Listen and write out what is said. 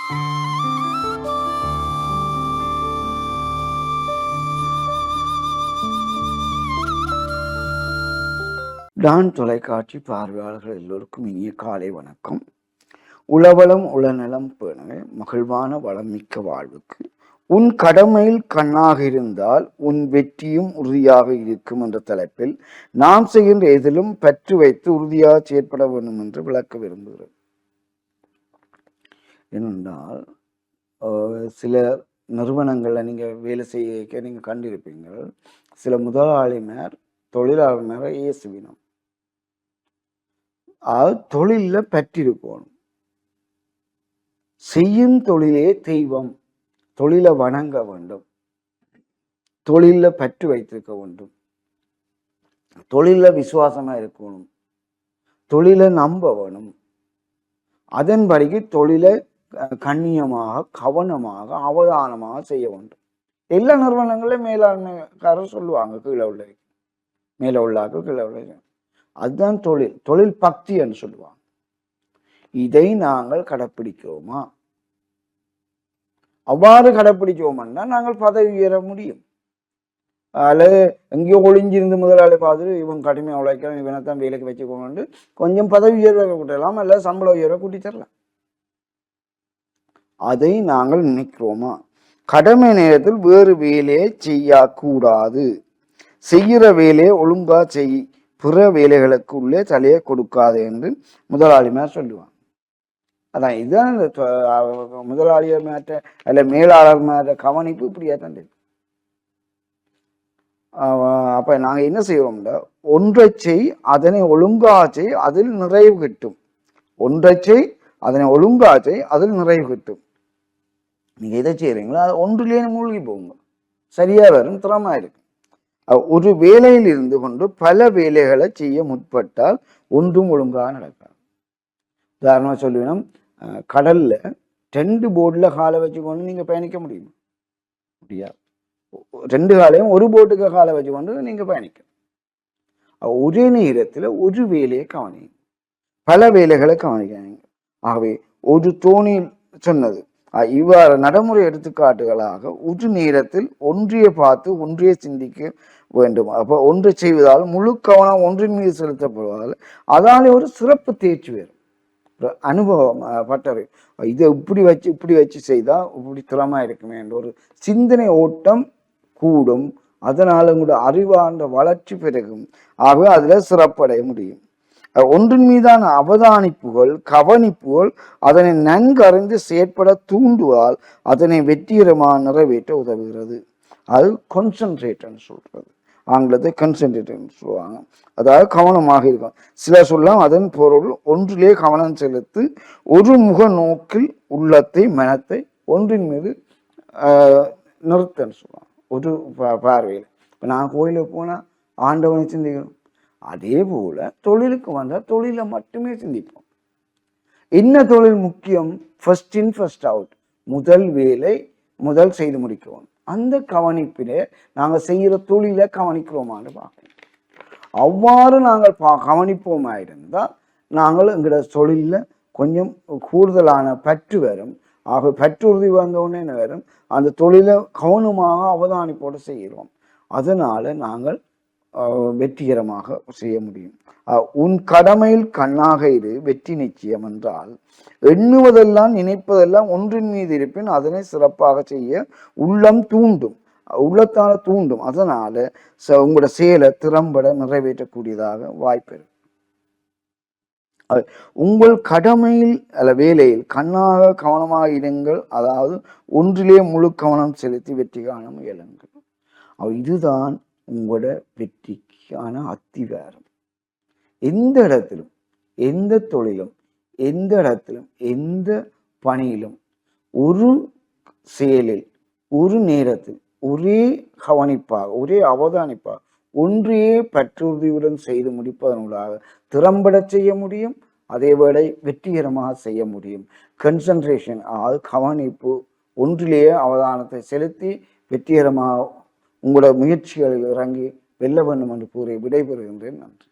Don தொலைக்காட்சி பார்வையாளர்கள் எல்லோருக்கும் இனிய காலை வணக்கம். உளவளம் உளநலம் பேணவே மகிழ்வான வளமிக்க வாழ்வுக்கு உன் கடமையில் கண்ணாக இருந்தால் உன் வெற்றியும் உறுதியாக இருக்கும் என்ற தலைப்பில் நாம் செய்கின்ற எதிலும் பற்று வைத்து உறுதியாக செயற்பட வேண்டும் என்று விளக்க விரும்புகிறேன். ஏனென்றால் சில நிறுவனங்களில் நீங்கள் வேலை செய்ய நீங்கள் கண்டிருப்பீங்கள். சில முதலாளிமார் தொழிலாளர் ஏசுவினம் தொழிலில் பற்றிருக்கணும். செய்யும் தொழிலே தெய்வம். தொழிலை வணங்க வேண்டும், தொழிலில் பற்று வைத்திருக்க வேண்டும், தொழிலில் விசுவாசமா இருக்கணும், தொழிலை நம்ப வேணும். அதன்படிக்கு தொழிலை கண்ணியமாக கவனமாக அவதானமாக செய்ய வேண்டும். எல்லா நிறுவனங்களையும் மேலாண்மைக்காரர் சொல்லுவாங்க, கீழே உள்ள மேலே உள்ளாக்கள் கீழே உள்ள. அதுதான் தொழில், தொழில் பக்தி என்று சொல்லுவாங்க. இதை நாங்கள் கடைப்பிடிக்கிறோமா? அவ்வாறு கடைப்பிடிச்சோம்னா நாங்கள் பதவி உயர முடியும். அல்லது எங்கேயோ ஒளிஞ்சிருந்து முதலாளி பார்த்துட்டு இவன் கடுமையாக உழைக்கலாம், இவனைத்தான் வேலைக்கு வச்சுக்கோங்க, கொஞ்சம் பதவி உயர்வை கூட்டலாம், அல்ல சம்பள உயர்வை கூட்டி தரலாம். அதை நாங்கள் நினைக்கிறோமா? கடமை நேரத்தில் வேறு வேலையை செய்யக்கூடாது, செய்கிற வேலையை ஒழுங்கா செய், பிற வேலைகளுக்கு உள்ளே தலையை கொடுக்காது என்று முதலாளிமார் சொல்லுவாங்க. அதான் இதுதான் இந்த முதலாளியர் மேற்ற அல்ல மேலாளர் மேற்ற கவனிப்பு இப்படியா தான் இருக்கு. அப்ப நாங்க என்ன செய்யறோம்னா, ஒன்றை செய் அதனை ஒழுங்கா செய் அதில் நிறைவு கிட்டும். ஒன்றை செய் அதனை ஒழுங்கா செய் அதில் நிறைவு கிட்டும். நீங்க எதை செய்யறீங்களோ அது ஒன்றிலேயே மூழ்கி போங்க, சரியா வரும், திறமா இருக்கு. ஒரு வேலையில் இருந்து கொண்டு பல வேலைகளை செய்ய முற்பட்டால் ஒன்றும் ஒழுங்காக நடக்காது. உதாரணமாக சொல்லுவேன், கடல்ல 2 போர்டில் காலை வச்சுக்கொண்டு நீங்க பயணிக்க முடியுமா? முடியாது. 2 காலையும் ஒரு போட்டுக்கு காலை வச்சுக்கொண்டு நீங்க பயணிக்க. ஒரே நேரத்தில் ஒரு வேலையை கவனிங்க, பல வேலைகளை கவனிக்காதீங்க. ஆகவே ஒரு தோணியில் சொன்னது இவ்வாறு நடைமுறை எடுத்துக்காட்டுகளாக ஒரு நேரத்தில் ஒன்றிய பார்த்து ஒன்றிய சிந்திக்க வேண்டும். அப்போ ஒன்றை செய்வதால் முழு கவனம் ஒன்றின் மீது செலுத்தப்படுவதால் அதாலே ஒரு சிறப்பு தேர்ச்சி வேறும். அனுபவம் பட்டவை இதை இப்படி வச்சு செய்தால் இப்படி திறமா இருக்குமே என்ற ஒரு சிந்தனை ஓட்டம் கூடும். அதனால உங்களோட அறிவார்ந்த வளர்ச்சி பெருகும். ஆகவே அதுல சிறப்படைய முடியும். ஒன்றின் மீதான அவதானிப்புகள் கவனிப்புகள் அதனை நன்கு அறிந்து செயற்பட தூண்டுவதால் அதனை வெற்றிகரமாக நிறைவேற்ற உதவுகிறது. அது கான்சென்ட்ரேட்னு சொல்றது, ஆங்கிலத்தை கான்சென்ட்ரேட்னு சொல்லுவாங்க. அதாவது கவனமாக இருக்கும். சில சொல்லலாம் அதன் பொருள் ஒன்றிலே கவனம் செலுத்தி ஒரு முக நோக்கில் உள்ளத்தை மனத்தை ஒன்றின் மீது நிறுத்தன்னு சொல்லுவாங்க. ஒரு பார்வையில் இப்போ நான் கோயிலுக்கு போனால் ஆண்டவனை சிந்திக்கணும். அதே போல தொழிலுக்கு வந்தால் தொழிலை மட்டுமே சிந்திப்போம். என்ன தொழில் முக்கியம்? ஃபர்ஸ்ட் இன் ஃபர்ஸ்ட் அவுட், முதல் வேலை முதல் செய்து முடிக்கவும். அந்த கவனிப்பிலே நாங்கள் செய்கிற தொழிலை கவனிக்கிறோமான்னு பார்க்கணும். அவ்வாறு நாங்கள் கவனிப்போமா இருந்தால் நாங்கள் எங்களோட தொழிலில் கொஞ்சம் கூடுதலான பற்று வரும். ஆக பற்றுறுதி வந்தவுடனே என்ன வரும், அந்த தொழிலை கவனமாக அவதானிப்போடு செய்கிறோம். அதனால நாங்கள் வெற்றிகரமாக செய்ய முடியும். உன் கடமையில் கண்ணாக இரு, வெற்றி நிச்சயம் என்றால் எண்ணுவதெல்லாம் நினைப்பதெல்லாம் ஒன்றின் மீது இருப்பின் அதனை சிறப்பாக செய்ய உள்ளம் தூண்டும், உள்ளத்தால தூண்டும். அதனால உங்களோட செயலை திறம்பட நிறைவேற்றக்கூடியதாக வாய்ப்பு இருக்கு. உங்கள் கடமையில் அல்ல வேலையில் கண்ணாக கவனமாக இருங்கள். அதாவது ஒன்றிலே முழு கவனம் செலுத்தி வெற்றி காண முயலுங்கள். இதுதான் உங்களோட வெற்றிக்கான அத்திவாரம். எந்த இடத்திலும் எந்த தொழிலும் எந்த இடத்திலும் எந்த பணியிலும் ஒரு செயலில் ஒரு நேரத்தில் ஒரே கவனிப்பாக ஒரே அவதானிப்பாக ஒன்றையே பற்றுறுதியுடன் செய்து முடிப்பதனூடாக திறம்பட செய்ய முடியும். அதே வேளை வெற்றிகரமாக செய்ய முடியும். கன்சன்ட்ரேஷன், அதாவது கவனிப்பு, ஒன்றிலேயே அவதானத்தை செலுத்தி வெற்றிகரமாக உங்களோட முயற்சிகளில் இறங்கி வெல்ல வேண்டும் என்று கூறி விடைபெறுகின்றேன். நன்றி.